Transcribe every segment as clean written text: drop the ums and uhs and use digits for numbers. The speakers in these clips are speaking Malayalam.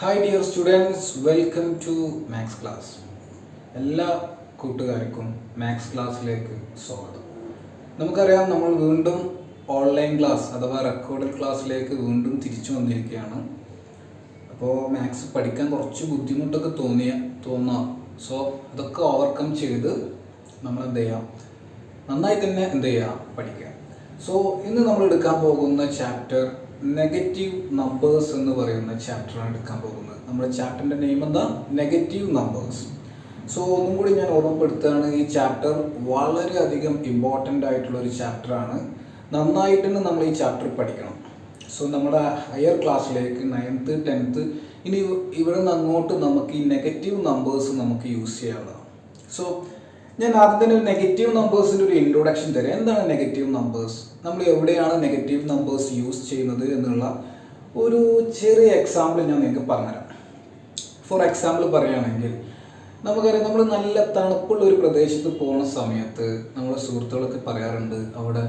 Hi dear students, welcome to maths class. എല്ലാ കൂട്ടുകാർക്കും മാത്സ് ക്ലാസ്സിലേക്ക് സ്വാഗതം. നമുക്കറിയാം, നമ്മൾ വീണ്ടും ഓൺലൈൻ ക്ലാസ് അഥവാ റെക്കോർഡഡ് ക്ലാസ്സിലേക്ക് വീണ്ടും തിരിച്ചു വന്നിരിക്കുകയാണ്. അപ്പോൾ മാത്സ് പഠിക്കാൻ കുറച്ച് ബുദ്ധിമുട്ടൊക്കെ തോന്നാം. സോ അതൊക്കെ ഓവർകം ചെയ്ത് നമ്മൾ എന്ത് ചെയ്യാം, നന്നായി തന്നെ എന്ത് ചെയ്യാം, പഠിക്കാം. സോ ഇന്ന് നമ്മൾ എടുക്കാൻ പോകുന്ന ചാപ്റ്റർ നെഗറ്റീവ് നമ്പേഴ്സ് എന്ന് പറയുന്ന ചാപ്റ്ററാണ് എടുക്കാൻ പോകുന്നത്. നമ്മുടെ ചാപ്റ്ററിൻ്റെ നെയിം എന്താ? Negative numbers. സോ ഒന്നും കൂടി ഞാൻ ഓർമ്മപ്പെടുത്തുകയാണ്, ഈ ചാപ്റ്റർ വളരെയധികം ഇമ്പോർട്ടൻ്റ് ആയിട്ടുള്ളൊരു ചാപ്റ്ററാണ്. നന്നായിട്ട് തന്നെ നമ്മൾ ഈ ചാപ്റ്റർ പഠിക്കണം. സോ നമ്മുടെ ഹയർ ക്ലാസ്സിലേക്ക് 9th 10th ഇനി ഇവിടെ നിന്ന് അങ്ങോട്ട് നമുക്ക് ഈ നെഗറ്റീവ് നമ്പേഴ്സ് നമുക്ക് യൂസ് ചെയ്യാവുന്നതാണ്. സോ ഞാൻ ആദ്യം തന്നെ നെഗറ്റീവ് നമ്പേഴ്സിൻ്റെ ഒരു ഇൻട്രൊഡക്ഷൻ തരാം. എന്താണ് നെഗറ്റീവ് നമ്പേഴ്സ്, നമ്മൾ എവിടെയാണ് നെഗറ്റീവ് നമ്പേഴ്സ് യൂസ് ചെയ്യുന്നത് എന്നുള്ള ഒരു ചെറിയ എക്സാമ്പിൾ ഞാൻ നിങ്ങൾക്ക് പറഞ്ഞുതരാം. ഫോർ എക്സാമ്പിൾ പറയുകയാണെങ്കിൽ, നമുക്കറിയാം, നമ്മൾ നല്ല തണുപ്പുള്ള ഒരു പ്രദേശത്ത് പോകുന്ന സമയത്ത് നമ്മുടെ സുഹൃത്തുക്കളൊക്കെ പറയാറുണ്ട്, അവിടെ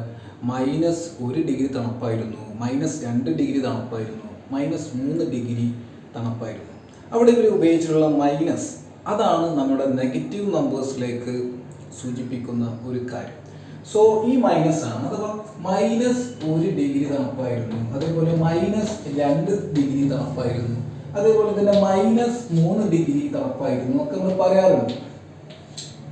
-1 ഡിഗ്രി തണുപ്പായിരുന്നു, -2 ഡിഗ്രി തണുപ്പായിരുന്നു, -3 ഡിഗ്രി തണുപ്പായിരുന്നു. അവിടെ ഇവർ ഉപയോഗിച്ചിട്ടുള്ള മൈനസ്, അതാണ് നമ്മുടെ നെഗറ്റീവ് നമ്പേഴ്സിലേക്ക് സൂചിപ്പിക്കുന്ന ഒരു കാര്യം. സോ ഈ മൈനസ് ആണ്, അഥവാ -1 ഡിഗ്രി തണുപ്പായിരുന്നു, അതേപോലെ -2 ഡിഗ്രി തണുപ്പായിരുന്നു, അതേപോലെ തന്നെ -3 ഡിഗ്രി തണുപ്പായിരുന്നു ഒക്കെ നമ്മൾ പറയാറുണ്ട്.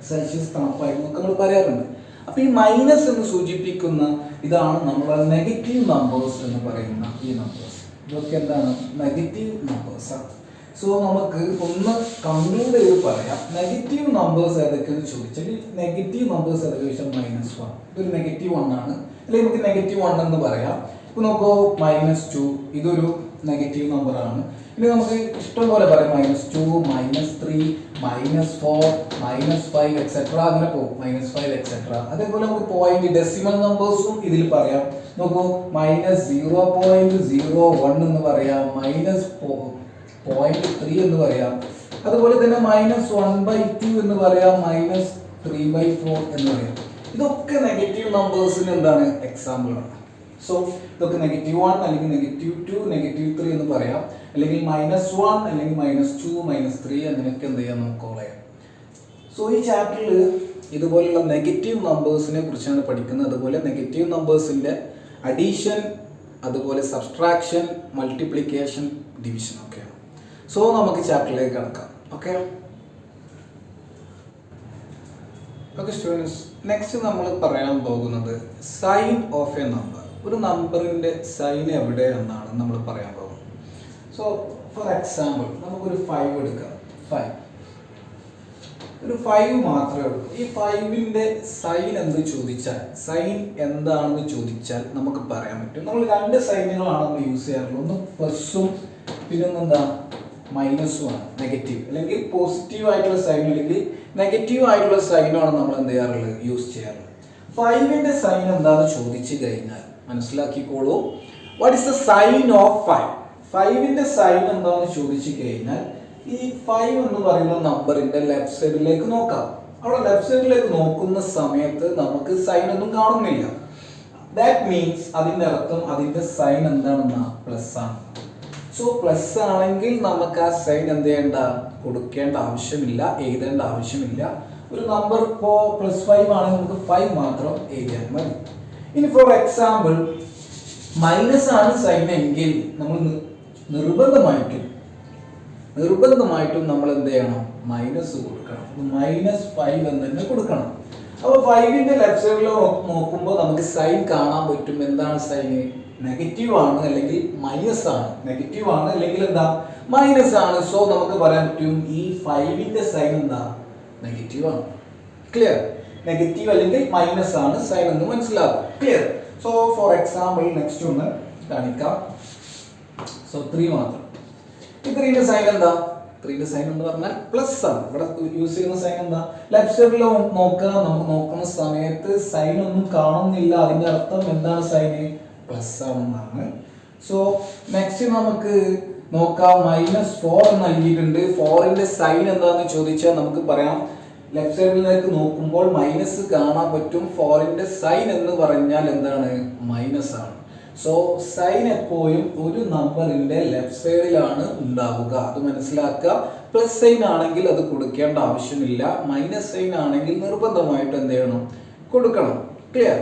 സെൽഷ്യസ് തണുപ്പായിരുന്നു ഒക്കെ നമ്മൾ പറയാറുണ്ട്. അപ്പോൾ ഈ മൈനസ് എന്ന് സൂചിപ്പിക്കുന്ന ഇതാണ് നമ്മുടെ നെഗറ്റീവ് നമ്പേഴ്സ് എന്ന് പറയുന്ന ഈ നമ്പേഴ്സ്. ഇതൊക്കെ എന്താണ്? നെഗറ്റീവ് നമ്പേഴ്സാണ്. സോ നമുക്ക് ഒന്ന് കൺക്ലൂഡ് ചെയ്ത് പറയാം, നെഗറ്റീവ് നമ്പേഴ്സ് ഏതൊക്കെയെന്ന് ചോദിച്ചാൽ, നെഗറ്റീവ് നമ്പേഴ്സ് ഏതൊക്കെ ചോദിച്ചാൽ -1 ഇതൊരു -1 ആണ്, അല്ലെങ്കിൽ നമുക്ക് -1 എന്ന് പറയാം. ഇപ്പോൾ നോക്കൂ, -2 ഇതൊരു നെഗറ്റീവ് നമ്പറാണ്. ഇനി നമുക്ക് ഇഷ്ടം പോലെ പറയാം, -2 -3 -4 -5 എക്സെട്ര, അങ്ങനെ പോകും, -5 എക്സെട്ര. അതേപോലെ നമുക്ക് പോയിന്റ് ഡെസിമൽ നമ്പേഴ്സും ഇതിൽ പറയാം. നോക്കൂ, -0.01 എന്ന് പറയാം, -0.3 എന്ന് പറയാം, അതുപോലെ തന്നെ -1/2 എന്ന് പറയാം, -3/4 എന്ന് പറയാം. ഇതൊക്കെ നെഗറ്റീവ് നമ്പേഴ്സിന് എന്താണ്? എക്സാമ്പിളാണ്. സോ ഇതൊക്കെ -1 അല്ലെങ്കിൽ -2 -3 എന്ന് പറയാം, അല്ലെങ്കിൽ -1 അല്ലെങ്കിൽ -2 -3 അങ്ങനെയൊക്കെ എന്ത് ചെയ്യാം, നമുക്ക് കോൾ ചെയ്യാം. സോ ഈ ചാപ്റ്ററിൽ ഇതുപോലെയുള്ള നെഗറ്റീവ് നമ്പേഴ്സിനെ കുറിച്ചാണ് പഠിക്കുന്നത്. അതുപോലെ നെഗറ്റീവ് നമ്പേഴ്സിൻ്റെ അഡീഷൻ, അതുപോലെ സബ്സ്ട്രാക്ഷൻ, മൾട്ടിപ്ലിക്കേഷൻ, ഡിവിഷൻ ഒക്കെയാണ്. സോ നമുക്ക് ചാപ്റ്ററിലേക്ക് കടക്കാം. ഓക്കെ സ്റ്റുഡൻസ്, നെക്സ്റ്റ് നമ്മൾ പറയാൻ പോകുന്നത് സൈൻ ഓഫ് എ നമ്പർ. ഒരു നമ്പറിൻ്റെ സൈൻ എവിടെ എന്നാണ് നമ്മൾ പറയാൻ പോകുന്നത്. സോ ഫോർ എക്സാമ്പിൾ, നമുക്കൊരു 5 എടുക്കാം. 5 ഒരു 5 മാത്രമേ ഉള്ളൂ. ഈ 5ന്റെ സൈൻ എന്ത് ചോദിച്ചാൽ, സൈൻ എന്താണെന്ന് ചോദിച്ചാൽ നമുക്ക് പറയാൻ പറ്റും. നമ്മൾ 2 സൈനുകളാണ് നമ്മൾ യൂസ് ചെയ്യാറുള്ളത്. ഒന്ന് പ്ലസും പിന്നെ ഒന്നെന്താ, മൈനസും ആണ്. നെഗറ്റീവ് അല്ലെങ്കിൽ പോസിറ്റീവ് ആയിട്ടുള്ള സൈൻ അല്ലെങ്കിൽ നെഗറ്റീവ് ആയിട്ടുള്ള സൈനാണ് നമ്മൾ എന്ത് ചെയ്യാറുള്ളത്, യൂസ് ചെയ്യാറുള്ളത്. 5ന്റെ സൈൻ എന്താണെന്ന് ചോദിച്ചു കഴിഞ്ഞാൽ മനസ്സിലാക്കിക്കോളൂ, what is the sign of 5? 5ന്റെ സൈൻ എന്താണെന്ന് ചോദിച്ചു കഴിഞ്ഞാൽ, ഈ 5 എന്ന് പറയുന്ന നമ്പറിന്റെ ലെഫ്റ്റ് സൈഡിലേക്ക് നോക്കാം. അവിടെ ലെഫ്റ്റ് സൈഡിലേക്ക് നോക്കുന്ന സമയത്ത് നമുക്ക് സൈൻ ഒന്നും കാണുന്നില്ല. ദാറ്റ് മീൻസ് അതിന്റെ അർത്ഥം അതിന്റെ സൈൻ എന്താണെന്നാ? പ്ലസ് ആണ്. സോ പ്ലസ് ആണെങ്കിൽ നമുക്ക് ആ സൈൻ എന്ത് ചെയ്യേണ്ട, കൊടുക്കേണ്ട ആവശ്യമില്ല, എഴുതേണ്ട ആവശ്യമില്ല. ഒരു നമ്പർ ഇപ്പോൾ +5 ആണെങ്കിൽ നമുക്ക് 5 മാത്രം എഴുതിയാൽ മതി. ഇനി ഫോർ എക്സാമ്പിൾ, മൈനസ് ആണ് സൈൻ എങ്കിൽ നമ്മൾ നിർബന്ധമായിട്ടും നമ്മൾ എന്ത് ചെയ്യണം, മൈനസ് കൊടുക്കണം. -5 എന്ന് തന്നെ കൊടുക്കണം. അപ്പോൾ 5ന്റെ ലെഫ്റ്റ് സൈഡിൽ നോക്കുമ്പോൾ നമുക്ക് സൈൻ കാണാൻ പറ്റും. എന്താണ് സൈന്? നെഗറ്റീവ് ആണ്, അല്ലെങ്കിൽ മൈനസ് ആണ്. നെഗറ്റീവ് ആണ് അല്ലെങ്കിൽ എന്താ, മൈനസ് ആണ്. സോ നമുക്ക് പറയാൻ പറ്റും ഈ 5ന്റെ സൈൻ എന്താ, നെഗറ്റീവ് ആണ്. ക്ലിയർ? നെഗറ്റീവ് അല്ലെങ്കിൽ മൈനസ് ആണ് സൈൻ എന്ന് മനസ്സിലാക്കും. Clear? So for example next ഒന്ന് കാണിക്കാം. സോ 3 മാത്രം. ഈ 3ന്റെ സൈൻ എന്താ? 3ന്റെ സൈൻ എന്ന് പറഞ്ഞാൽ പ്ലസ് ആണ്. ഇവിടെ യൂസ് ചെയ്യുന്ന സൈൻ എന്താ? ലെഫ്റ്റ് സൈഡിൽ നോക്കുക. നമുക്ക് നോക്കുന്ന സമയത്ത് സൈൻ ഒന്നും കാണുന്നില്ല, അതിന്റെ അർത്ഥം എന്താണ്? സൈന് പ്ലസ് ആണെന്നാണ്. സോ നെക്സ്റ്റ് നമുക്ക് നോക്കാം, -4 നൽകിയിട്ടുണ്ട്. 4ന്റെ സൈൻ എന്താന്ന് ചോദിച്ചാൽ നമുക്ക് പറയാം, ലെഫ്റ്റ് സൈഡിലേക്ക് നോക്കുമ്പോൾ മൈനസ് കാണാൻ പറ്റും. 4ന്റെ സൈൻ എന്ന് പറഞ്ഞാൽ എന്താണ്? മൈനസ് ആണ്. സോ സൈൻ എപ്പോഴും ഒരു നമ്പറിന്റെ ലെഫ്റ്റ് സൈഡിലാണ് ഉണ്ടാവുക, അത് മനസ്സിലാക്കുക. പ്ലസ് സൈൻ ആണെങ്കിൽ അത് കൊടുക്കേണ്ട ആവശ്യമില്ല, മൈനസ് സൈൻ ആണെങ്കിൽ നിർബന്ധമായിട്ട് എന്ത് ചെയ്യണം, കൊടുക്കണം. ക്ലിയർ?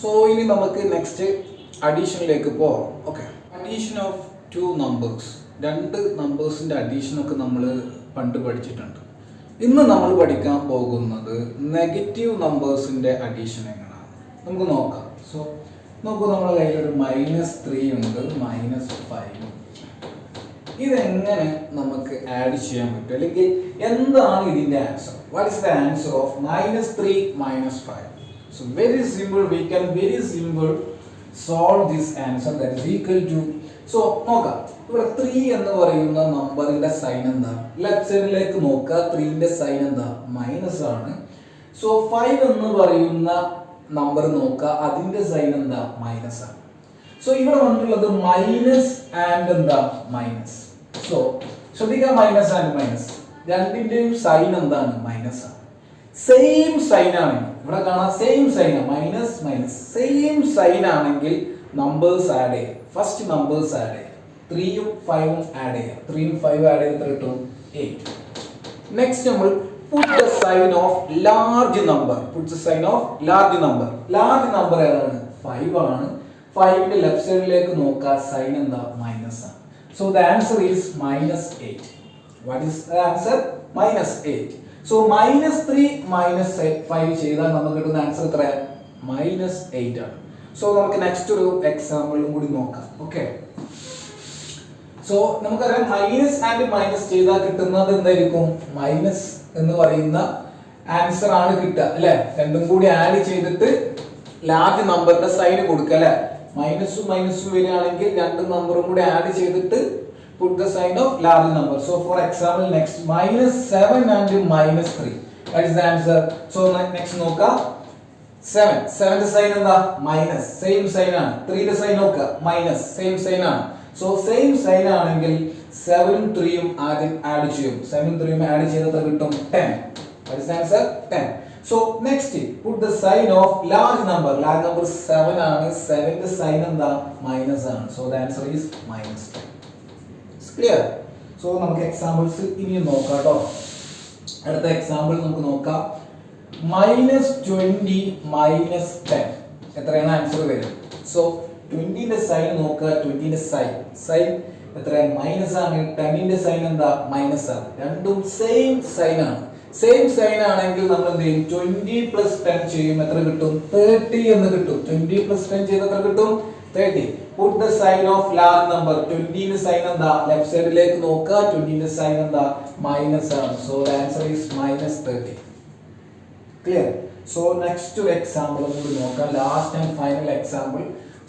സോ ഇനി നമുക്ക് നെക്സ്റ്റ് അഡീഷനിലേക്ക് പോകാം. Okay, addition of two numbers, രണ്ട് നമ്പേഴ്സിന്റെ അഡീഷൻ ഒക്കെ നമ്മൾ പണ്ട് പഠിച്ചിട്ടുണ്ട്. ഇന്ന് നമ്മൾ പഠിക്കാൻ പോകുന്നത് നെഗറ്റീവ് നമ്പേഴ്സിന്റെ അഡീഷൻ എങ്ങനെയാണ് നമുക്ക് നോക്കാം. സോ നോക്കൂ, നമ്മുടെ കയ്യിലൊരു -3 ഉണ്ട്, -5. ഇതെങ്ങനെ നമുക്ക് ആഡ് ചെയ്യാൻ പറ്റും, അല്ലെങ്കിൽ എന്താണ് ഇതിന്റെ answer? What is the answer of -3 -5? So very simple, we can very simple solve this answer, that is equal to. So നോക്കാം, ഇവിടെ 3 എന്ന് പറയുന്ന നമ്പറിന്റെ സൈൻ എന്താ? ലെഫ്റ്റ് സൈഡിലേക്ക് നോക്കുക, 3 ന്റെ സൈൻ എന്താ? മൈനസ് ആണ്. സോ 5 എന്ന് പറയുന്ന നമ്പർ നോക്കുക, അതിന്റെ സൈൻ എന്താ? മൈനസ് ആണ്. സോ ഇവിടെ വന്നിട്ടുള്ളത് മൈനസ് ആൻഡ് എന്താ? മൈനസ്. സോ ശ്രദ്ധിക്കുക, മൈനസ് ആൻഡ് മൈനസ് രണ്ടിന്റെയും സൈൻ എന്താണ്? മൈനസ് ആണ്. സെയിം സൈൻ ആണെങ്കിൽ ഇവിടെ കാണാം, same sign, minus minus same sign ആണെങ്കിൽ നമ്പേഴ്സ് ആഡ് ചെയ്യാം. ഫസ്റ്റ് നമ്പേഴ്സ് ആഡ് ചെയ്യാം, 3ഉം 5ഉം ആഡ് ചെയ്യാം. 3ഉം 5ഉം ആഡ് ചെയ്തിട്ട് കിട്ടും 8. നെക്സ്റ്റ് നമ്മൾ put the sign of large number. Put the sign of large number. Large number ഏതാണ്? 5 ആണ്. 5ന്റെ ലെഫ്റ്റ് സൈഡിലേക്ക് നോക്കുക, സൈൻ എന്താ? മൈനസ് ആണ്. So the answer is -8. What is the answer? -8. So -3 -5 ചെയ്താൽ നമുക്ക് കിട്ടുന്ന ആൻസർ എത്രയാണ്? -8 ആണ്. സോ നമുക്ക് നെക്സ്റ്റ് ഒരു എക്സാമ്പിളും കൂടി നോക്കാം. ഓക്കെ, സോ നമുക്കറിയാം മൈനസ് ആൻഡ് മൈനസ് ചെയ്താൽ കിട്ടുന്നത് എന്തായിരിക്കും? മൈനസ് എന്ന് പറയുന്ന ആൻസർ ആണ് കിട്ടുക, അല്ലെ? രണ്ടും കൂടി ആഡ് ചെയ്തിട്ട് ലാർജ് നമ്പറിന്റെ സൈൻ കൊടുക്കുക, അല്ലെ? മൈനസും മൈനസും വരികയാണെങ്കിൽ രണ്ട് നമ്പറും കൂടി ആഡ് ചെയ്തിട്ട് put the sign of large number. So for example, next -7 and -3, that is the answer. So next നോക്കുക, 7 ന്റെ സൈൻ എന്താ? മൈനസ്, സെയിം സൈൻ ആണ്. 3 ന്റെ സൈൻ നോക്കുക, മൈനസ്, സെയിം സൈൻ ആണ്. സോ സെയിം സൈൻ ആണെങ്കിൽ 7ഉം 3ഉം ആദ്യം ആഡ് ചെയ്യും. 7ഉം 3ഉം ആഡ് ചെയ്താൽ കിട്ടും 10. That is the answer, 10. So next put the sign of large number. Large number 7 ആണ്. 7 ന്റെ സൈൻ എന്താ? മൈനസ് ആണ്. So the answer is -10. Clear? So നമുക്ക് എക്സാമ്പിൾസ് ഇനി നോക്കാം ട്ടോ. അടുത്ത എക്സാമ്പിൾ നമുക്ക് നോക്കാം. -20 -10 എത്രയാണ് ആൻസർ വരും? സോ 20 ന്റെ സൈൻ നോക്കുക, 20 ന്റെ സൈൻ എത്രയാണ്? മൈനസ് ആണ്. 10 ന്റെ സൈൻ എന്താ? മൈനസ് ആണ്. രണ്ടും സെയിം സൈൻ ആണ്. സെയിം സൈൻ ആണെങ്കിൽ നമ്മൾ എന്ത് ചെയ്യും? 20 + 10 ചെയ്യും, എത്ര കിട്ടും? 30 എന്ന് കിട്ടും. 20 + 10 ചെയ്ത് എത്ര കിട്ടും? 30. Put the sign of large number. 20 ന്റെ സൈൻ എന്താ? ലെഫ്റ്റ് സൈഡിലേക്ക് നോക്കുക, 20 ന്റെ സൈൻ എന്താ? മൈനസ് ആണ്. So the answer is -30. Clear? So next to example കൂടി നോക്കാം, last and final example.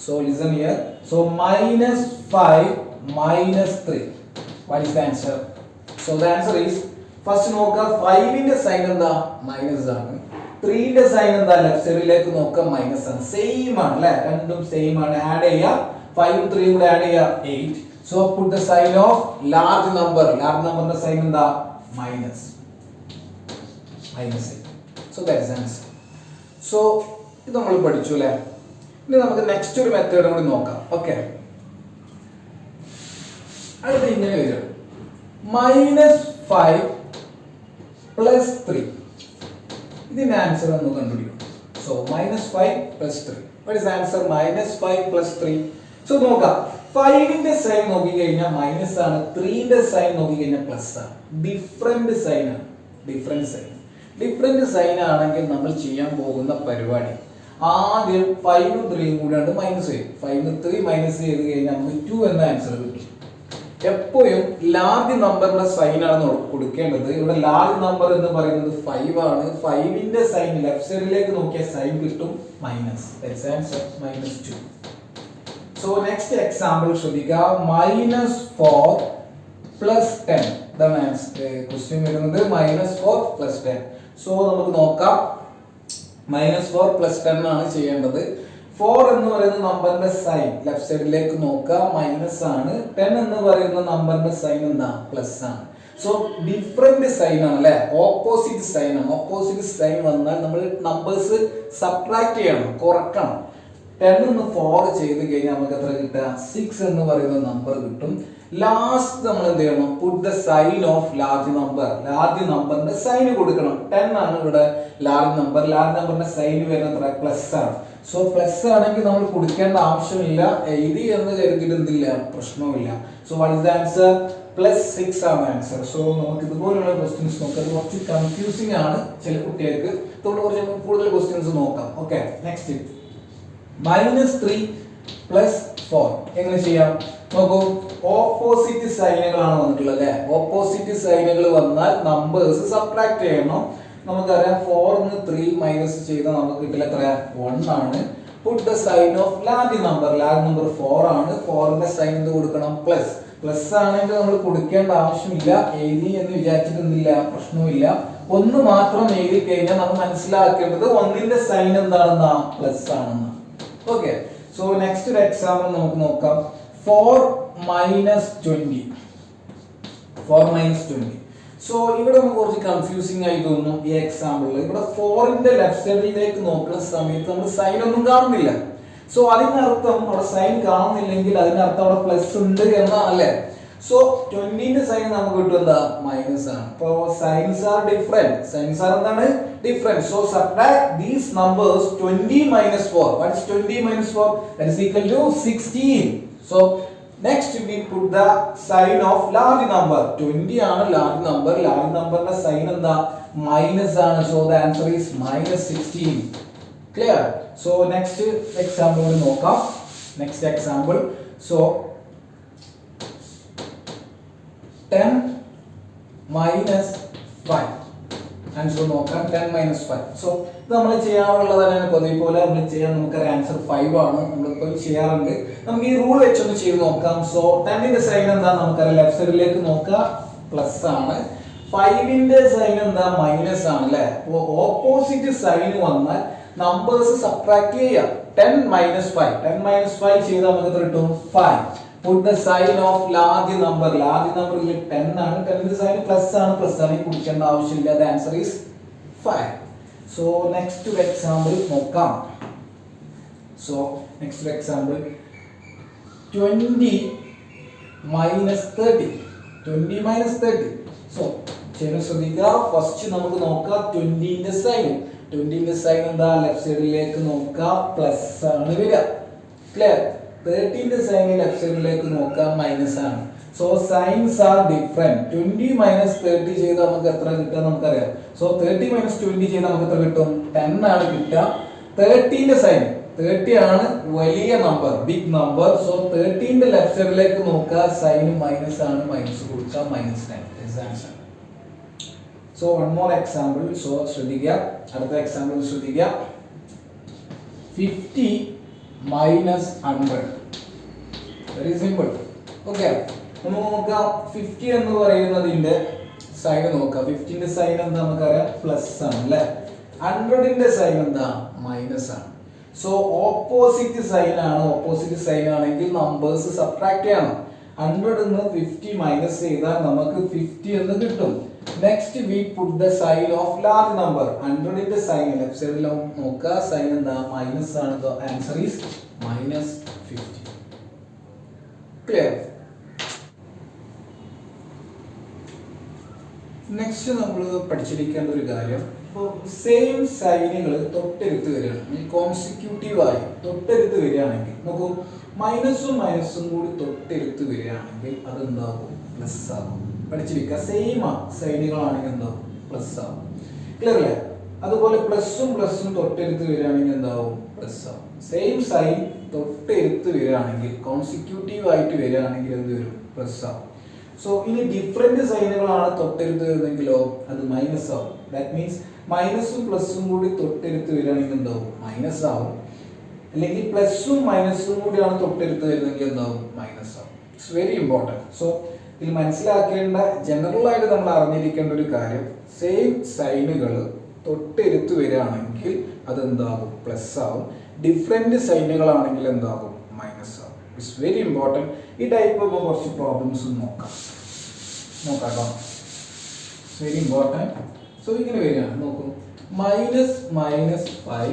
So listen here. So -5 -3. What is the answer? So the answer is, first നോക്കുക, 5 ന്റെ സൈൻ എന്താ? മൈനസ് ആണ്. 3 ന്റെ സൈൻ എന്താ? ലെഫ്റ്റ് സൈഡിലേക്ക് നോക്കുക, മൈനസ് ആണ്. സെയിം ആണ്, അല്ലേ? രണ്ടും സെയിം ആണ്. ആഡ് ചെയ്യുക, 5ഉം 3ഉം കൂടെ ആഡ് ചെയ്യുക, 8. So put the sign of large number. Large numberന്റെ സൈൻ എന്താ? Minus, -8. So that is answer. So ഇത് നമ്മൾ പഠിച്ചു, അല്ലേ? ഇനി നമുക്ക് നെക്സ്റ്റ് ഒരു മെത്തേഡ് കൂടി നോക്കാം. ഓക്കെ, അടുത്ത ഇങ്ങനെ വരും, -5 + 3. ഇതിന്റെ ആൻസർ ഒന്ന് കണ്ടുപിടിക്കും. So -5 + 3. What is the answer? -5 + 3. So നോക്കാം, 5ന്റെ സൈൻ നോക്കി കഴിഞ്ഞാൽ മൈനസ് ആണ്. 3ന്റെ സൈൻ നോക്കി കഴിഞ്ഞാൽ പ്ലസ് ആണ്. ഡിഫറെന്റ് സൈൻ ആണ്. ഡിഫറെന്റ് സൈൻ ആണെങ്കിൽ നമ്മൾ ചെയ്യാൻ പോകുന്ന പരിപാടി, ആദ്യം 5ഉം 3ഉം കൂടാണ്ട് മൈനസ് ചെയ്യും. 5ന് 3 മൈനസ് ചെയ്ത് കഴിഞ്ഞാൽ നമുക്ക് 2 എന്ന ആൻസർ കിട്ടും. എപ്പോഴും ലാർജ് നമ്പറിന്റെ സൈൻ ആണ് കൊടുക്കേണ്ടത്. ഇവിടെ ലാർജ് നമ്പർ എന്ന് പറയുന്നത് 5 ആണ്. 5ന്റെ സൈൻ ലെഫ്റ്റ് സൈഡിലേക്ക് നോക്കിയ സൈൻ കിട്ടും മൈനസ്. -2. സോ നെക്സ്റ്റ് എക്സാമ്പിൾ ശ്രദ്ധിക്കുക, -4 + 10. ഇതാണ് ക്വസ്റ്റ്യൻ വരുന്നത്, -4 + 10. സോ നമുക്ക് നോക്കാം, -4 + 10 ആണ് ചെയ്യേണ്ടത്. 4 എന്ന് പറയുന്ന നമ്പറിന്റെ സൈൻ ലെഫ്റ്റ് സൈഡിലേക്ക് നോക്കുക, മൈനസ് ആണ്. 10 എന്ന് പറയുന്ന നമ്പറിന്റെ സൈൻ എന്താ? പ്ലസ് ആണ്. സോ ഡിഫറെന്റ് സൈൻ ആണ്, അല്ലെ? ഓപ്പോസിറ്റ് സൈൻ ആണ്. ഓപ്പോസിറ്റ് സൈൻ വന്നാൽ നമ്മൾ നമ്പേഴ്സ് സബ്ട്രാക്ട് ചെയ്യണം, കുറക്കണം. 10 നിന്ന് 4 ചെയ്ത് കഴിഞ്ഞാൽ നമുക്ക് എത്ര കിട്ടുക? 6 എന്ന് പറയുന്ന നമ്പർ കിട്ടും. ലാസ്റ്റ് നമ്മൾ എന്ത് ചെയ്യണം? Put the sign of large number. Large നമ്പറിന്റെ സൈൻ കൊടുക്കണം. 10 ആണ് ഇവിടെ ലാർജ് നമ്പർ. ലാർജ് നമ്പറിന്റെ സൈൻ വരുന്നത് പ്ലസ് ആണ്. സോ പ്ലസ് ആണെങ്കിൽ നമ്മൾ കൊടുക്കേണ്ട ആവശ്യമില്ല. എഴുതി എന്ന് കരുതിയിട്ട് എന്തില്ല, പ്രശ്നമില്ല. So what is the answer? +6 ആണ് ആൻസർ. സോ നമുക്ക് ഇതുപോലുള്ള ക്വസ്റ്റ്യൻസ് നോക്കാം. അത് കുറച്ച് കൺഫ്യൂസിംഗ് ആണ് ചില കുട്ടികൾക്ക്. അതുകൊണ്ട് കുറച്ച് കൂടുതൽ ക്വസ്റ്റ്യൻസ് നോക്കാം. ഓക്കെ, നെക്സ്റ്റ് -3 + 4 എങ്ങനെ ചെയ്യാം നോക്കൂ. ഓപ്പോസിറ്റ് സൈനുകളാണ് വന്നിട്ടുള്ളത് അല്ലേ? ഓപ്പോസിറ്റ് സൈനുകൾ വന്നാൽ നമ്പേഴ്സ് സബ്ട്രാക്ട് ചെയ്യണം. നമുക്കറിയാം 4 ന്ന് 3 മൈനസ് ചെയ്താൽ നമുക്ക് കിട്ടില്ല എത്ര? 1 ആണ്. Put the sign of large number. Large number 4 ആണ്. 4 ന്റെ സൈൻ എന്ത് കൊടുക്കണം? പ്ലസ്. പ്ലസ് ആണെങ്കിൽ നമ്മൾ കൊടുക്കേണ്ട ആവശ്യമില്ല. എഴുതി എന്ന് വിചാരിച്ചിട്ടൊന്നുമില്ല, പ്രശ്നമില്ല. ഒന്ന് മാത്രം എഴുതി കഴിഞ്ഞാൽ നമ്മൾ മനസ്സിലാക്കേണ്ടത് 1ന്റെ സൈൻ എന്താണെന്നാ? പ്ലസ് ആണെന്നാ. ഓക്കെ, സോ നെക്സ്റ്റ് ഒരു എക്സാമ്പിൾ നമുക്ക് നോക്കാം. 4 - 20. 4 - 20. സോ ഇവിടെ നമുക്ക് കുറച്ച് കൺഫ്യൂസിംഗ് ആയി തോന്നുന്നു ഈ എക്സാമ്പിളിൽ. ഇവിടെ 4ന്റെ ലെഫ്റ്റ് സൈഡിലേക്ക് നോക്കുന്ന സമയത്ത് നമ്മൾ സൈൻ ഒന്നും കാണുന്നില്ല. സോ അതിനർത്ഥം അവിടെ സൈൻ കാണുന്നില്ലെങ്കിൽ അതിനർത്ഥം അവിടെ പ്ലസ് ഉണ്ട് എന്നാണല്ലേ? സോ 20ന്റെ സൈൻ നമുക്ക് കിട്ടും എന്താ? മൈനസ് ആണ്. അപ്പോൾ signs are different. Signs are എന്താണ്? Different. So subtract these numbers. 20 - 4. What is 20 - 4? That is equal to 16. So next we put the sign of large number. 20 ആണ് large number. Large numberന്റെ സൈൻ എന്താ? മൈനസ് ആണ്. So the answer is -16. Clear? So next example നോക്കാം. Next example. So 10 - 5. ആൻസർ നോക്കാം. 10 - 5. സോ ഇത് നമ്മൾ ചെയ്യാറുള്ളത് തന്നെയാണ് പതിവ് പോലെ നമ്മൾ ചെയ്യാൻ. നമുക്കൊരു ആൻസർ 5 ആണ്. നമ്മളിപ്പോൾ ചെയ്യാറുണ്ട്. നമുക്ക് ഈ റൂൾ വെച്ചൊന്ന് ചെയ്ത് നോക്കാം. സോ 10ന്റെ സൈൻ എന്താ? നമുക്കറിയാം ലെഫ്റ്റ് സൈഡിലേക്ക് നോക്കുക, പ്ലസ് ആണ്. 5ന്റെ സൈൻ എന്താ? മൈനസ് ആണ് അല്ലേ? അപ്പോൾ ഓപ്പോസിറ്റ് സൈൻ വന്നാൽ നമ്പേഴ്സ് സബ്ട്രാക്ട് ചെയ്യാം. 10 - 5. 10 - 5 ചെയ്താൽ നമുക്ക് എത്ര കിട്ടും? 5. Put the sign of large number. Large number is 10 ആണ്. 10ന്റെ സൈൻ പ്ലസ് ആണ്. പ്ലസ് ആണ് കുടിക്കേണ്ട ആവശ്യമില്ല. The answer is 5. So next example നോക്കാം. So next example 20 - 30. 20 - 30. So ശരി ശ്രദ്ധിക്കുക. ഫസ്റ്റ് നമുക്ക് നോക്കാം 20ന്റെ സൈൻ. 20ന്റെ സൈൻ എന്താ? ലെഫ്റ്റ് സൈഡിലേക്ക് നോക്കാം, പ്ലസ് ആണ് വരിക. ക്ലിയർ? 30ന്റെ സൈൻ ലെഫ്റ്റ് സൈഡിലേക്ക് നോക്കാം, മൈനസ് ആണ്. So signs are different. 20 - 30 ചെയ്താൽ നമുക്ക് എത്ര കിട്ടുക നമുക്കറിയാം. സോ 30 - 20 ചെയ്താൽ നമുക്ക് എത്ര കിട്ടും? 10 ആണ് കിട്ടുക. 30ന്റെ സൈൻ 30 ആണ് വലിയ നമ്പർ, ബിഗ് നമ്പർ. സോ 30ന്റെ ലെഫ്റ്റ് സൈഡിലേക്ക് നോക്കുക, സൈൻ മൈനസ് ആണ്, മൈനസ് കൊടുക്കുക, -10. So one more example. So ശ്രദ്ധിക്കുക, അടുത്ത എക്സാമ്പിൾ ശ്രദ്ധിക്കുക. 50 - 100. Very simple. ഓക്കെ, നമുക്ക് നോക്കാം. 50 എന്ന് പറയുന്നതിന്റെ സൈൻ നോക്കാം. 50ന്റെ സൈൻ എന്താ നമുക്കറിയാം? പ്ലസ് ആണ് അല്ലേ? 100ന്റെ സൈൻ എന്താ? മൈനസ് ആണ്. സോ ഓപ്പോസിറ്റ് സൈൻ ആണ്. ഓപ്പോസിറ്റ് സൈൻ ആണെങ്കിൽ നമ്പേഴ്സ് സബ്ട്രാക്ട് ചെയ്യണം. 100 ന്ന് 50 മൈനസ് ചെയ്താൽ നമുക്ക് 50 എന്ന് കിട്ടും. Next we put the sign of large number. 100ന്റെ സൈൻ ലെഫ്റ്റ് സൈഡിൽ നോക്കുക, സൈൻ എന്താ? മൈനസ് ആണ്. The answer is -50. Clear? Next നമ്മൾ പഠിച്ചിരിക്കേണ്ട ഒരു കാര്യം, ഇപ്പോൾ സെയിം സൈനുകൾ തൊട്ടടുത്ത് വരികയാണ്, കോൺസിക്യൂട്ടീവ് ആയി തൊട്ടടുത്ത് വരികയാണെങ്കിൽ നോക്കൂ, മൈനസും മൈനസും കൂടി തൊട്ടടുത്ത് വരികയാണെങ്കിൽ അതെന്താകും? പ്ലസ് ആകും. പഠിച്ചിരിക്കുക. സെയിം സൈനുകളാണെങ്കിൽ എന്താവും? പ്ലസ് ആകും. ക്ലിയർ അല്ലേ? അതുപോലെ പ്ലസും പ്ലസും തൊട്ടടുത്ത് വരികയാണെങ്കിൽ എന്താവും? പ്ലസ് ആവും. സെയിം സൈൻ തൊട്ടടുത്ത് വരികയാണെങ്കിൽ, കോൺസിക്യൂട്ടീവ് ആയിട്ട് വരികയാണെങ്കിൽ എന്ത് വരും? പ്ലസ് ആവും. സോ ഇനി ഡിഫറെന്റ് സൈനുകളാണ് തൊട്ടടുത്ത് വരുന്നെങ്കിലോ അത് മൈനസ് ആവും. ദാറ്റ് മീൻസ് മൈനസും പ്ലസും കൂടി തൊട്ടടുത്ത് വരികയാണെങ്കിൽ എന്താവും? മൈനസ് ആവും. അല്ലെങ്കിൽ പ്ലസും മൈനസും കൂടിയാണ് തൊട്ടടുത്ത് വരുന്നെങ്കിൽ എന്താവും? മൈനസ് ആവും. It's very important. സോ ഇതിൽ മനസ്സിലാക്കേണ്ട, ജനറൽ ആയിട്ട് നമ്മൾ അറിഞ്ഞിരിക്കേണ്ട ഒരു കാര്യം, സെയിം സൈനുകൾ തൊട്ടടുത്ത് വരികയാണെങ്കിൽ അതെന്താകും? പ്ലസ് ആവും. ഡിഫറെന്റ് സൈനുകളാണെങ്കിൽ എന്താകും? മൈനസ് ആവും. It's very important. ഈ ടൈപ്പ് ഇപ്പോൾ കുറച്ച് പ്രോബ്ലംസ് നോക്കാം കേട്ടോ. It's very important. സോ ഇങ്ങനെ വരികയാണ്, നോക്കൂ. -5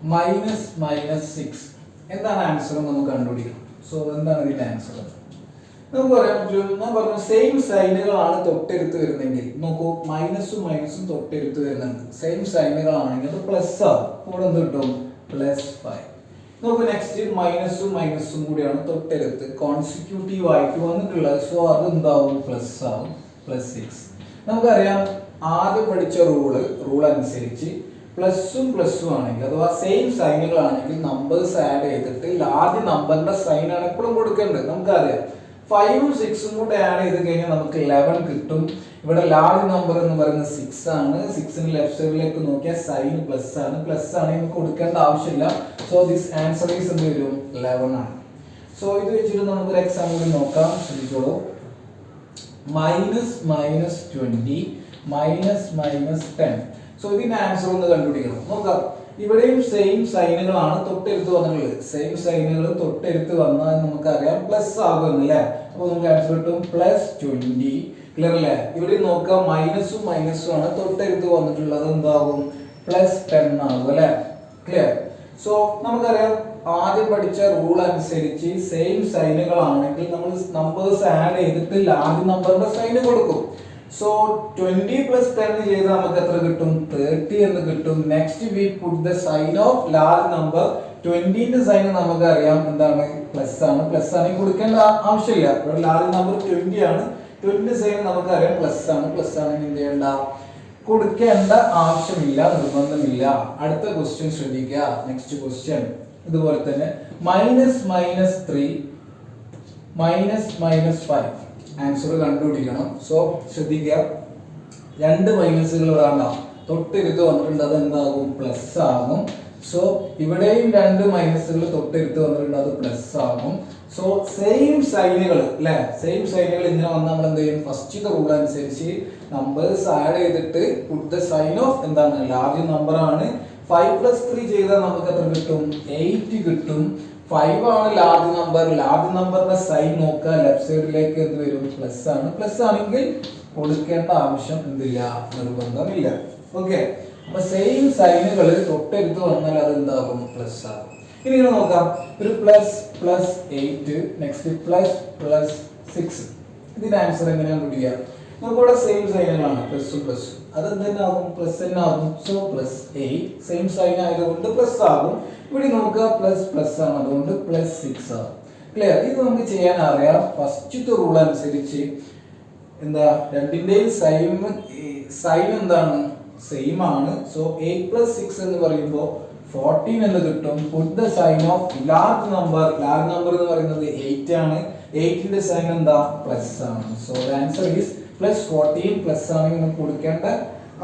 മൈനസ് മൈനസ് 6 എന്താണ് ആൻസർ നമുക്ക് കണ്ടുപിടിക്കണം. സോ എന്താണ് ഇതിന്റെ ആൻസർ നമുക്ക് പറയാൻ പറ്റും. ഞാൻ പറഞ്ഞു സെയിം സൈനുകളാണ് തൊട്ടടുത്ത് വരുന്നെങ്കിൽ നോക്കൂ, മൈനസും മൈനസും തൊട്ടടുത്ത് വരുന്നുണ്ട്. സെയിം സൈനുകളാണെങ്കിൽ അത് പ്ലസ് ആവും. ഇവിടെ എന്ത് കിട്ടും? +5. നോക്കൂ നെക്സ്റ്റ് മൈനസും മൈനസും കൂടിയാണ് തൊട്ടടുത്ത് കോൺസിക്യൂട്ടീവ് ആയിട്ട് വന്നിട്ടുള്ളത്. സോ അത് എന്താവും? പ്ലസ് ആവും. +6. നമുക്കറിയാം ആദ്യം പഠിച്ച റൂൾ അനുസരിച്ച് പ്ലസും പ്ലസും ആണെങ്കിൽ അഥവാ സെയിം സൈനുകളാണെങ്കിൽ നമ്പേഴ്സ് ആഡ് ചെയ്തിട്ട് ആദ്യ നമ്പറിന്റെ സൈൻ ആണ് എപ്പോഴും കൊടുക്കേണ്ടത്. നമുക്കറിയാം 5ഉം 6ഉം കൂടെ ആഡ് ചെയ്ത് കഴിഞ്ഞാൽ നമുക്ക് 11 കിട്ടും. ഇവിടെ ലാർജ് നമ്പർ എന്ന് പറയുന്നത് 6 ആണ്. 6ന് ലെഫ്റ്റ് സൈഡിലേക്ക് നോക്കിയാൽ സൈൻ പ്ലസ് ആണ്. പ്ലസ് ആണെങ്കിൽ നമുക്ക് കൊടുക്കേണ്ട ആവശ്യമില്ല. സോ ദിസ് ആൻസർ ഈസ് എന്ത് വരും? 11 ആണ്. സോ ഇത് വെച്ചിട്ട് നമുക്കൊരു എക്സാമ്പിൾ നോക്കാം. ശ്രദ്ധിച്ചോളൂ. -20 -10. സോ ഇതിന്റെ ആൻസർ ഒന്ന് കണ്ടുപിടിക്കണം. നോക്കാം, ഇവിടെയും സെയിം സൈനുകളാണ് തൊട്ടടുത്ത് വന്നിട്ടുള്ളത്. സെയിം സൈനുകൾ തൊട്ടടുത്ത് വന്നാൽ നമുക്കറിയാം പ്ലസ് ആകുമെന്നല്ലേ. അപ്പോൾ നമുക്ക് ആൻസർ കിട്ടും +20. ക്ലിയർ അല്ലേ? ഇവിടെ നോക്കാം മൈനസും മൈനസും ആണ് തൊട്ടടുത്ത് വന്നിട്ടുള്ളത്. എന്താകും? +10 ആകും അല്ലേ? ക്ലിയർ. സോ നമുക്കറിയാം ആദ്യം പഠിച്ച റൂൾ അനുസരിച്ച് സെയിം സൈനുകളാണെങ്കിൽ നമ്മൾ നമ്പേഴ്സ് ആഡ് ചെയ്തിട്ട് ലാർജ് നമ്പറിന്റെ സൈന് കൊടുക്കും. സോ 20 + 10 ചെയ്താൽ നമുക്ക് എത്ര കിട്ടും? 30 എന്ന് കിട്ടും. Next we put the sign of large number. 20ന്റെ സൈൻ നമുക്ക് അറിയാം എന്താണ്? പ്ലസ് ആണ്. പ്ലസ് ആണെങ്കിൽ കൊടുക്കേണ്ട ആവശ്യമില്ല. ഇവിടെ ലാർജ് നമ്പർ 20 ആണ്. 20 സൈൻ നമുക്ക് അറിയാം പ്ലസ് ആണ്. പ്ലസ് ആണെങ്കിൽ എന്ത് ചെയ്യണ്ട? കൊടുക്കേണ്ട ആവശ്യമില്ല, നിർബന്ധമില്ല. അടുത്ത ക്വസ്റ്റ്യൻ ശ്രദ്ധിക്കുക. നെക്സ്റ്റ് ക്വസ്റ്റ്യൻ ഇതുപോലെ തന്നെ -3 -5 ആൻസർ കണ്ടുപിടിക്കണം. സോ ശ്രദ്ധിക്കുക, രണ്ട് മൈനസുകൾ വേണ്ട തൊട്ടടുത്ത് വന്നിട്ടുണ്ട്. അത് എന്താകും? പ്ലസ് ആകും. സോ ഇവിടെയും രണ്ട് മൈനസുകൾ തൊട്ടടുത്ത് വന്നിട്ടുണ്ട്. അത് പ്ലസ് ആകും. സോ സെയിം സൈനുകൾ അല്ലെ, സെയിം സൈനുകൾ ഇങ്ങനെ വന്നാൽ നമ്മൾ എന്ത് ചെയ്യും? ഫസ്റ്റ് റൂൾ അനുസരിച്ച് നമ്പേഴ്സ് ആഡ് ചെയ്തിട്ട് പുട്ട് ദ സൈൻ ഓഫ് എന്താണ്? ലാർജ് നമ്പർ ആണ്. 5 + 3 ചെയ്താൽ നമുക്ക് എത്ര കിട്ടും? 8 കിട്ടും. 5 ആണ് ലാർജ് നമ്പർ. ലാർജ് നമ്പറിന്റെ സൈൻ നോക്കുക, ലെഫ്റ്റ് സൈഡിലേക്ക് എന്ത് വരും? പ്ലസ് ആണ്. പ്ലസ് ആണെങ്കിൽ കൊടുക്കേണ്ട ആവശ്യം എന്തില്ല? നിർബന്ധമില്ല. ഓക്കെ, അപ്പൊ സെയിം സൈനുകൾ തൊട്ടടുത്ത് വന്നാൽ അത് എന്താകും? പ്ലസ് ആകും. ഇനി ഇങ്ങനെ നോക്കാം, ഒരു +8 നെക്സ്റ്റ് +6. ഇതിന്റെ ആൻസർ എങ്ങനെയാണ് പിടിക്കുക? നമുക്കിവിടെ സെയിം സൈനുകളാണ് പ്ലസും പ്ലസും. അത് എന്താകും? പ്ലസ് തന്നെ ആകും. സോ +8 സെയിം സൈൻ ആയതുകൊണ്ട് പ്ലസ് ആകും. ഇവിടെ നോക്കുക പ്ലസ് ആണ്, അതുകൊണ്ട് +6 ആകും. ക്ലിയർ? ഇത് നമുക്ക് ചെയ്യാൻ അറിയാം. ഫസ്റ്റ് റൂൾ അനുസരിച്ച് എന്താ? രണ്ടിന്റെയും സൈൻ എന്താണ്? സെയിം ആണ്. സോ 8 + 6 എന്ന് പറയുമ്പോൾ 14 എന്ന് കിട്ടും. Put the sign of large number. Large number എന്ന് പറയുന്നത് 8 ആണ്. 8ന്റെ സൈൻ എന്താ? പ്ലസ് ആണ്. So the answer is +14. Plus ആണെങ്കിൽ നമുക്ക് കൊടുക്കേണ്ട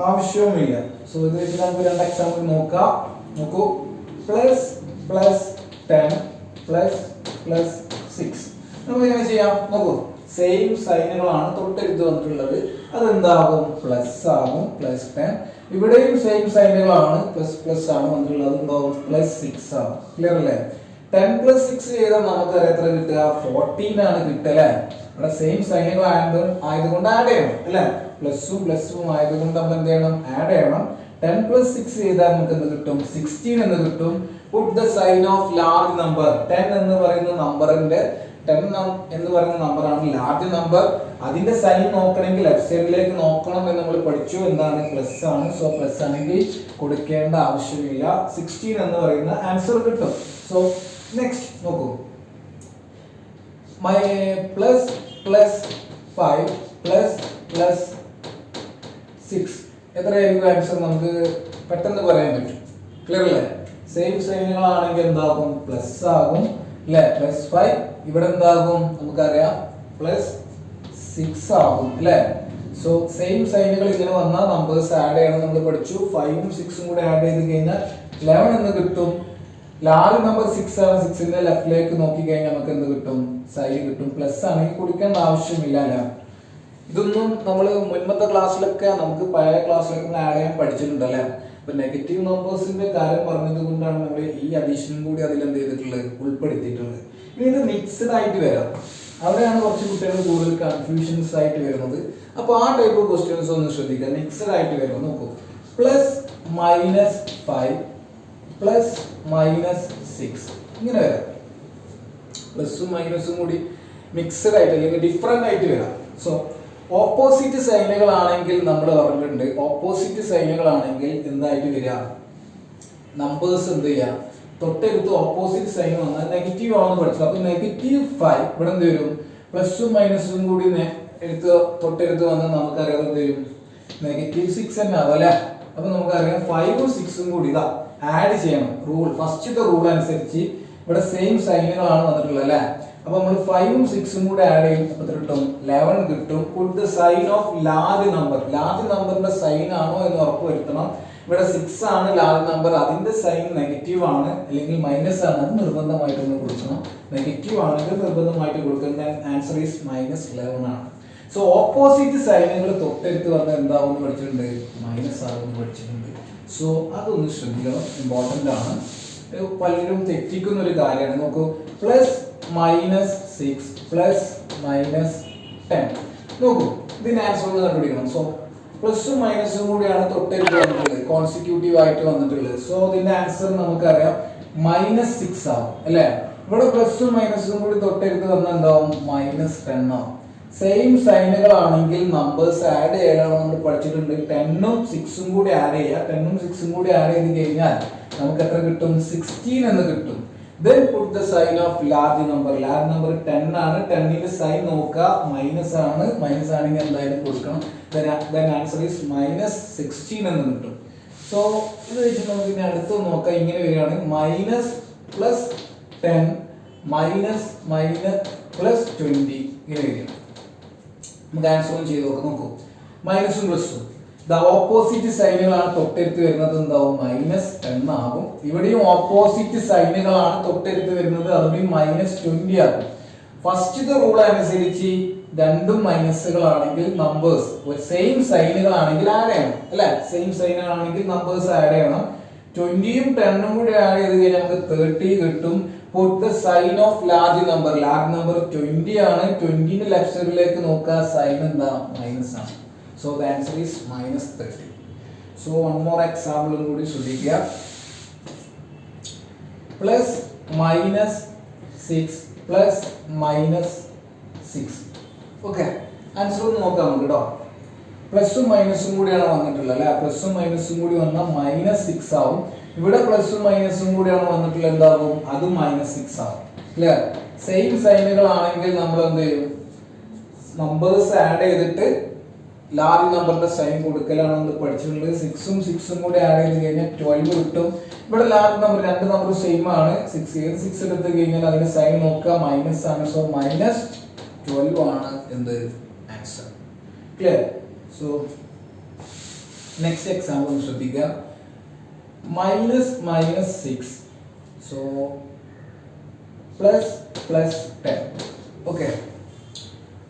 ആവശ്യവുമില്ല. സോ ഇത് വെച്ച് നമുക്ക് രണ്ട് എക്സാമ്പിൾ നോക്കാം. നോക്കൂ, +10 +6 നമുക്ക് എങ്ങനെ ചെയ്യാം? നോക്കൂ, സെയിം സൈനുകളാണ് തൊട്ടടുത്ത് വന്നിട്ടുള്ളത്. അതെന്താകും? പ്ലസ് ആകും. +10. ഇവിടെയും സെയിം സൈനുകളാണ്, പ്ലസ് ആണ് വന്നിട്ടുള്ളത്. എന്താകും? +6 ആകും. ക്ലിയർ അല്ലേ? 10 + 6 ചെയ്താൽ നമുക്ക് എത്ര കിട്ടുക? 14 ആണ് കിട്ടുക അല്ലേ? ഇവിടെ സെയിം സൈനുകൾ ആയതുകൊണ്ട് ആഡ് ചെയ്യണം അല്ലേ? പ്ലസും ആയതുകൊണ്ട് നമ്മൾ എന്ത് ചെയ്യണം? ആഡ് ചെയ്യണം. 10 + 6 ചെയ്താൽ നമുക്ക് എന്ത് കിട്ടും? 16 എന്ന് കിട്ടും. Put the sign of large number. 10 എന്ന് പറയുന്ന നമ്പറിന്റെ 10 എന്ന് പറയുന്ന നമ്പറാണ് ലാർജ് നമ്പർ. അതിന്റെ സൈൻ നോക്കണമെങ്കിൽ ലെഫ്റ്റ് സൈഡിലേക്ക് നോക്കണം എന്ന് നമ്മൾ പഠിച്ചു. എന്താണ്? പ്ലസ് ആണ്. സോ പ്ലസ് ആണെങ്കിൽ കൊടുക്കേണ്ട ആവശ്യമില്ല. 16 എന്ന് പറയുന്ന ആൻസർ കിട്ടും. സോ നെക്സ്റ്റ് നോക്കൂ, +5 +6 എത്രയായിരിക്കും ആൻസർ? നമുക്ക് പെട്ടെന്ന് പറയാൻ പറ്റും. ക്ലിയർ അല്ലേ? സെയിം സൈനുകളാണെങ്കിൽ എന്താകും? പ്ലസ് ആകും അല്ലെ? +5 ഇവിടെ എന്താകും? നമുക്കറിയാം +6 ആകും അല്ലെ? സോ സെയിം സൈനുകൾ ഇങ്ങനെ വന്നാൽ നമ്പേഴ്സ് ആഡ് ചെയ്യണം നമ്മൾ പഠിച്ചു. 5ഉം 6ഉം കൂടെ ആഡ് ചെയ്ത് കഴിഞ്ഞാൽ 11 എന്ന് കിട്ടും. ലാർജ് നമ്പർ 6 ആണ്. 6ന്റെ ലെഫ്റ്റിലേക്ക് നോക്കി കഴിഞ്ഞാൽ നമുക്ക് എന്ത് കിട്ടും? സൈൻ കിട്ടും. പ്ലസ് ആണെങ്കിൽ കൊടുക്കേണ്ട ആവശ്യമില്ല അല്ലെ? ഇതൊന്നും നമ്മൾ മുൻപത്തെ ക്ലാസ്സിലൊക്കെ നമുക്ക് പഴയ ക്ലാസ്സിലൊക്കെ ആഡ് ചെയ്യാൻ പഠിച്ചിട്ടുണ്ട് അല്ലെ? അപ്പൊ നെഗറ്റീവ് നമ്പേഴ്സിന്റെ കാര്യം പറഞ്ഞത് കൊണ്ടാണ് നമ്മൾ ഈ അഡീഷനും കൂടി അതിൽ എന്ത് ചെയ്തിട്ടുള്ളത്? ഉൾപ്പെടുത്തിയിട്ടുള്ളത്. ഇനി ഇത് മിക്സ്ഡ് ആയിട്ട് വരാം. അവിടെയാണ് കുറച്ച് കുട്ടികൾ കൂടുതൽ കൺഫ്യൂഷൻസ് ആയിട്ട് വരുന്നത്. അപ്പോൾ ആ ടൈപ്പ് ഓഫ് ക്വസ്റ്റ്യൻസ് ഒന്ന് ശ്രദ്ധിക്കുക. മിക്സ്ഡ് ആയിട്ട് വരുമ്പോൾ നോക്കൂ, +-5 പ്ലസ് മൈനസ് 6 ഇങ്ങനെ വരാം. പ്ലസും മൈനസും കൂടി മിക്സഡ് ആയിട്ട് അല്ലെങ്കിൽ ഡിഫറെൻ്റ് ആയിട്ട് വരാം. സോ ഓപ്പോസിറ്റ് സൈനുകളാണെങ്കിൽ നമ്മൾ പറഞ്ഞിട്ടുണ്ട്, ഓപ്പോസിറ്റ് സൈനുകളാണെങ്കിൽ എന്തായിട്ട് വരിക, നമ്പേഴ്സ് എന്ത് ചെയ്യുക, തൊട്ടടുത്ത് ഓപ്പോസിറ്റ് സൈൻ വന്നാൽ നെഗറ്റീവ് ആണെന്ന് പഠിച്ചു. അപ്പൊ -5 ഇവിടെ എന്ത് വരും, പ്ലസും മൈനസും കൂടി തൊട്ടടുത്ത് വന്നാൽ നമുക്കറിയാം എന്ത് വരും, -6 തന്നെ ആവും അല്ലെ. അപ്പൊ നമുക്കറിയാം 5ഉം 6ഉം കൂടി ഇതാ ആഡ് ചെയ്യണം. ഫസ്റ്റത്തെ റൂൾ അനുസരിച്ച് ഇവിടെ സെയിം സൈനുകളാണ് വന്നിട്ടുള്ളത് അല്ലെ. അപ്പൊ നമ്മൾ 5ഉം 6ഉം കൂടെ ആഡ് ചെയ്യും. അപ്പൊ കിട്ടും 11 കിട്ടും. Put the sign of large number, large നമ്പറിന്റെ സൈൻ ആണോ എന്ന് ഉറപ്പ് വരുത്തണം. ഇവിടെ 6 ആണ് ലാർജ് നമ്പർ, അതിന്റെ സൈൻ നെഗറ്റീവ് ആണ് അല്ലെങ്കിൽ മൈനസ് ആണ്, അത് നിർബന്ധമായിട്ട് നമ്മൾ കൊടുക്കണം. നെഗറ്റീവ് ആണെങ്കിൽ നിർബന്ധമായിട്ട് കൊടുക്കേണ്ട ആൻസർ ഈസ് -11 ആണ്. സോ ഓപ്പോസിറ്റ് സൈനുകൾ തൊട്ടടുത്ത് വന്നാൽ എന്താവും പഠിച്ചിട്ടുണ്ട്, മൈനസ് ആകുമെന്ന് പഠിച്ചിട്ടുണ്ട്. സോ അതൊന്ന് ശ്രദ്ധിക്കണം, ഇമ്പോർട്ടൻ്റ് ആണ്. പലരും തെറ്റിക്കുന്ന ഒരു കാര്യമാണ്. നോക്കൂ, +-6 +-10 നോക്കൂ, ഇതിന് ആൻസർ ഒന്ന് കണ്ടുപിടിക്കണം. സോ പ്ലസും മൈനസും കൂടിയാണ് തൊട്ടടുത്ത് വന്നിട്ടുള്ളത്, കോൺസിക്യൂട്ടീവ് ആയിട്ട് വന്നിട്ടുള്ളത്. സോ ഇതിന്റെ ആൻസർ നമുക്കറിയാം -6 ആവും അല്ലെ. ഇവിടെ പ്ലസും മൈനസും കൂടി തൊട്ടടുത്ത് വന്നാൽ എന്താവും, -10 ആവും. സെയിം സൈനുകളാണെങ്കിൽ നമ്പേഴ്സ് ആഡ് ചെയ്യാനാണ് നമ്മൾ പഠിച്ചിട്ടുണ്ട്. 10ഉം 6ഉം കൂടി ആഡ് ചെയ്യുക. 10ഉം 6ഉം കൂടി ആഡ് ചെയ്ത് കഴിഞ്ഞാൽ നമുക്ക് എത്ര കിട്ടും, 16 എന്ന് കിട്ടും. Then put the sign of large number. Large number 10 ആണ്. 10ന്റെ സൈൻ നോക്കുക, മൈനസ് ആണ്. മൈനസ് ആണെങ്കിൽ എന്തായാലും കൊടുക്കണം. Then answer is -16 എന്ന് കിട്ടും. സോ ഇത് വെച്ച് നമുക്ക് ഇനി അടുത്ത് നോക്കാം. ഇങ്ങനെ വരികയാണ് -+10 -+20 ഇങ്ങനെ വരികയാണ്. നമുക്ക് ആൻസർ ഒന്ന് ചെയ്ത് നോക്കൂ. മൈനസും പ്ലസും ഓപ്പോസിറ്റ് സൈനുകളാണ് തൊട്ടടുത്ത് വരുന്നത്, എന്താവും, -10 ആകും. ഇവിടെയും ഓപ്പോസിറ്റ് സൈനുകളാണ് തൊട്ടടുത്ത് വരുന്നത്, അതും -20 ആകും. ഫസ്റ്റത്തെ റൂൾ അനുസരിച്ച് രണ്ടും മൈനസുകളാണെങ്കിൽ നമ്പേഴ്സ് സെയിം സൈനുകളാണെങ്കിൽ ആഡ് ചെയ്യണം അല്ലെ. സെയിം സൈനുകളാണെങ്കിൽ നമ്പേഴ്സ് ആഡ് ചെയ്യണം. 20ഉം 10ഉം കൂടി ആഡ് ചെയ്ത് കഴിഞ്ഞാൽ നമുക്ക് 30 കിട്ടും. Put the sign of large number. Large number 20 ആണ്. 20ന്റെ ലെഫ്റ്റ് സൈഡിലേക്ക് നോക്കുക, സൈൻ എന്താ, മൈനസ് ആണ്. So the answer is -30. So one more example കൂടി ശ്രദ്ധിക്കുക. +-6 +-6 ഓക്കെ, ആൻസർ ഒന്ന് നോക്കാം നമുക്ക് കേട്ടോ. പ്ലസും മൈനസും കൂടിയാണ് വന്നിട്ടുള്ളത് അല്ലെ. പ്ലസും മൈനസും കൂടി വന്നാൽ -6 ആവും. ഇവിടെ പ്ലസും മൈനസും കൂടിയാണ് വന്നിട്ടുള്ളത്, എന്താകും, അത് -6 ആവും. ക്ലിയർ. സെയിം സൈനുകളാണെങ്കിൽ നമ്മൾ എന്ത് ചെയ്യും, നമ്പേഴ്സ് ആഡ് ചെയ്തിട്ട് ലാർജ് നമ്പറിന്റെ സൈൻ കൊടുക്കലാണ് നമ്മൾ പഠിച്ചിട്ടുള്ളത്. 6ഉം 6ഉം കൂടി ആഡ് ചെയ്ത് കഴിഞ്ഞാൽ 12 കിട്ടും. ഇവിടെ ലാർജ് നമ്പർ രണ്ട് നമ്പർ സെയിം ആണ്. 6 എടുത്ത് കഴിഞ്ഞാൽ അതിന്റെ സൈൻ നോക്കുക, മൈനസ് ആണ്. സോ -12 ആണ് എന്ത് answer. Clear. So next example ശ്രദ്ധിക്കുക. -6 സോ ++10 ഓക്കെ.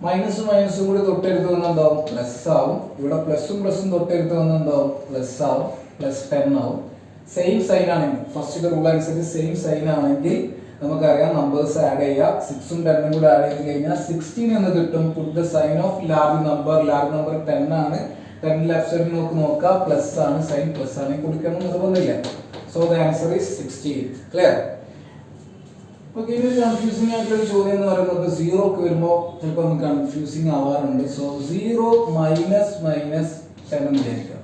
മൈനസും മൈനസും കൂടി തൊട്ടടുത്ത് വന്നാൽ എന്താവും, പ്ലസ് ആവും. ഇവിടെ പ്ലസും പ്ലസും തൊട്ടടുത്ത് വന്നാൽ എന്താവും, പ്ലസ് ആവും. +10 ആവും. സെയിം സൈൻ ആണെങ്കിൽ, ഫസ്റ്റ് റൂൾ അനുസരിച്ച് സെയിം സൈൻ ആണെങ്കിൽ നമുക്കറിയാം നമ്പേഴ്സ് ആഡ് ചെയ്യുക. 6ഉം 10ഉം കൂടി ആഡ് ചെയ്ത് കഴിഞ്ഞാൽ 16 എന്ന് കിട്ടും. Put the sign of large number. Large number 10 ആണ്. 10 ലെഫ്റ്റ് സൈഡിൽ നോക്കുക, പ്ലസ് ആണ്. സൈൻ പ്ലസ് ആണ്, കൊടുക്കണം നിർബന്ധമില്ല. So the answer is 16. Clear. Okay, ഇതൊരു കൺഫ്യൂസിംഗ് ആയിട്ടുള്ള ചോദ്യം എന്ന് പറയുന്നത് 0 ഒക്കെ വരുമ്പോൾ ചിലപ്പോൾ നമുക്ക് കൺഫ്യൂസിങ് ആവാറുണ്ട്. സോ 0 -10 എന്ന് വിചാരിക്കാം.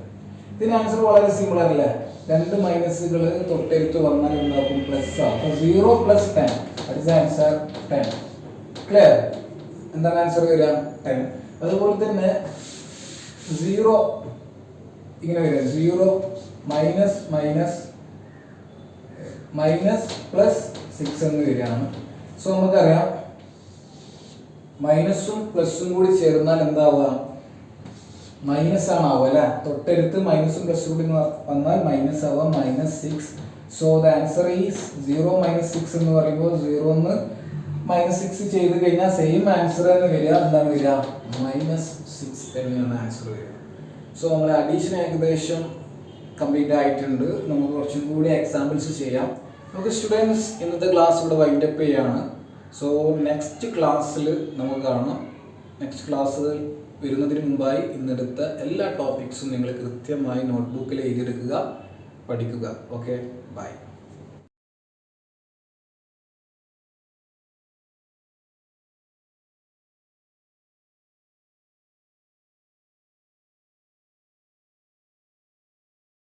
ഇതിന് ആൻസർ വളരെ സിമ്പിൾ ആണല്ലേ. രണ്ട് മൈനസുകൾ തൊട്ടടുത്ത് വന്നാൽ എന്താക്കും, പ്ലസ് ആവും. 0 + 10 ദാറ്റ് ഈസ് ആൻസർ 10. ക്ലിയർ. എന്താണ് ആൻസർ വരിക, 10. അതുപോലെ തന്നെ 0 ഇങ്ങനെ വരിക, 0 -+6 എന്ന് വരികയാണ്. സോ നമുക്കറിയാം മൈനസും പ്ലസും കൂടി ചേർന്നാൽ എന്താവുക, മൈനസ് ആണ് ആവുക അല്ലെ. തൊട്ടടുത്ത് മൈനസും പ്ലസും കൂടി വന്നാൽ മൈനസ് ആവുക, -6. സോ ദ ആൻസർ ഈസ് 0 -6 എന്ന് പറയുമ്പോൾ 0 -6 ചെയ്ത് കഴിഞ്ഞാൽ സെയിം ആൻസർ തന്നെ വരിക. എന്താണ് വരിക, -6 തന്നെയാണ് ആൻസർ വരിക. സോ നമ്മുടെ അഡീഷൻ ഏകദേശം കംപ്ലീറ്റ് ആയിട്ടുണ്ട്. നമുക്ക് കുറച്ചും കൂടി എക്സാമ്പിൾസ് ചെയ്യാം. നമുക്ക് സ്റ്റുഡൻസ് ഇന്നത്തെ ക്ലാസ് ഇവിടെ വൈൻഡ് അപ്പ് ചെയ്യാണ്. സോ നെക്സ്റ്റ് ക്ലാസ്സിൽ നമുക്ക് കാണാം. നെക്സ്റ്റ് ക്ലാസ് വരുന്നതിന് മുമ്പായി ഇന്നെടുത്ത എല്ലാ ടോപ്പിക്സും നിങ്ങൾ കൃത്യമായി നോട്ട്ബുക്കിൽ എഴുതിയെടുക്കുക, പഠിക്കുക. Okay, by.